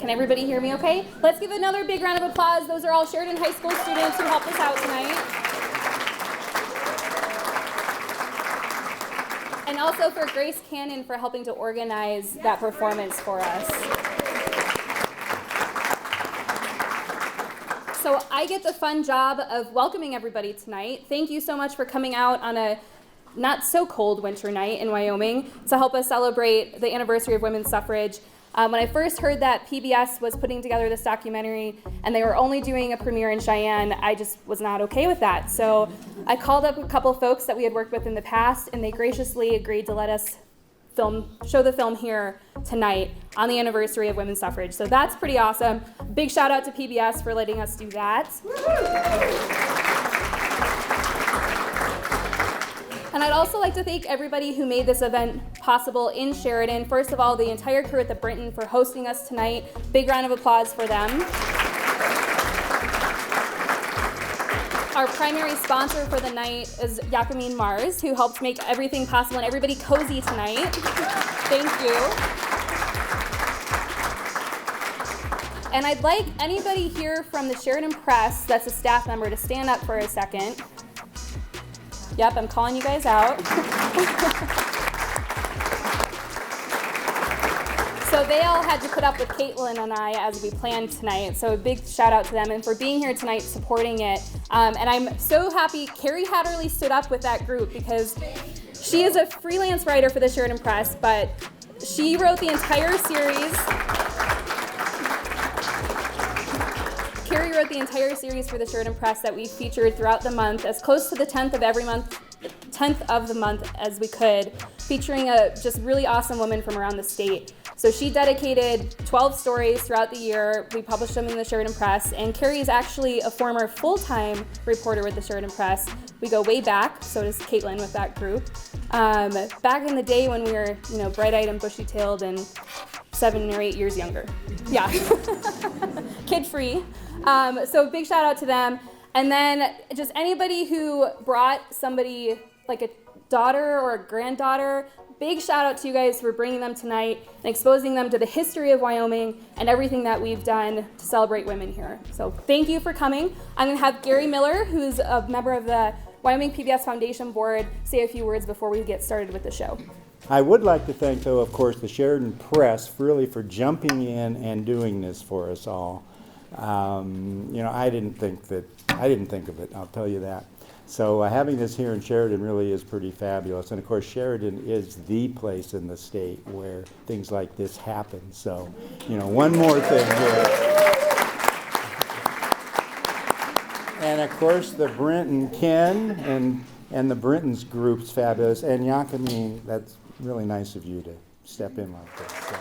Can everybody hear me okay? Let's give another big round of applause. Those are all Sheridan High School students who helped us out tonight. And also for Grace Cannon for helping to organize that performance for us. So I get the fun job of welcoming everybody tonight. Thank you so much for coming out on a not so cold winter night in Wyoming to help us celebrate the anniversary of women's suffrage. When I first heard that PBS was putting together this documentary and they were only doing a premiere in Cheyenne, I just was not okay with that. So I called up a couple folks that we had worked with in the past, and they graciously agreed to let us show the film here tonight on the anniversary of women's suffrage. So that's pretty awesome. Big shout out to PBS for letting us do that. And I'd also like to thank everybody who made this event possible in Sheridan. First of all, the entire crew at the Brinton for hosting us tonight. Big round of applause for them. Our primary sponsor for the night is Yakamine Mars, who helped make everything possible and everybody cozy tonight. Thank you. And I'd like anybody here from the Sheridan Press that's a staff member to stand up for a second. Yep, I'm calling you guys out. So they all had to put up with Caitlin and I as we planned tonight. So a big shout out to them and for being here tonight supporting it. And I'm so happy Carrie Hatterley stood up with that group because she is a freelance writer for the Sheridan Press, but she wrote the entire series. Carrie wrote the entire series for the Sheridan Press that we featured throughout the month, as close to the 10th of the month as we could, featuring a just really awesome woman from around the state. So she dedicated 12 stories throughout the year. We published them in the Sheridan Press, and Carrie is actually a former full-time reporter with the Sheridan Press. We go way back, so does Caitlin with that group. Back in the day when we were, bright-eyed and bushy-tailed and 7 or 8 years younger. Yeah, kid-free. So big shout out to them. And then just anybody who brought somebody like a daughter or a granddaughter, big shout out to you guys for bringing them tonight and exposing them to the history of Wyoming and everything that we've done to celebrate women here. So thank you for coming. I'm gonna have Gary Miller, who's a member of the Wyoming PBS Foundation Board, say a few words before we get started with the show. I would like to thank, though, of course, the Sheridan Press for jumping in and doing this for us all. I didn't think of it, I'll tell you that. So having this here in Sheridan really is pretty fabulous. And of course, Sheridan is the place in the state where things like this happen. So, one more thing here. And of course, the Brinton, Ken and the Brinton's group's fabulous. And Yakamine, that's really nice of you to step in like this. So.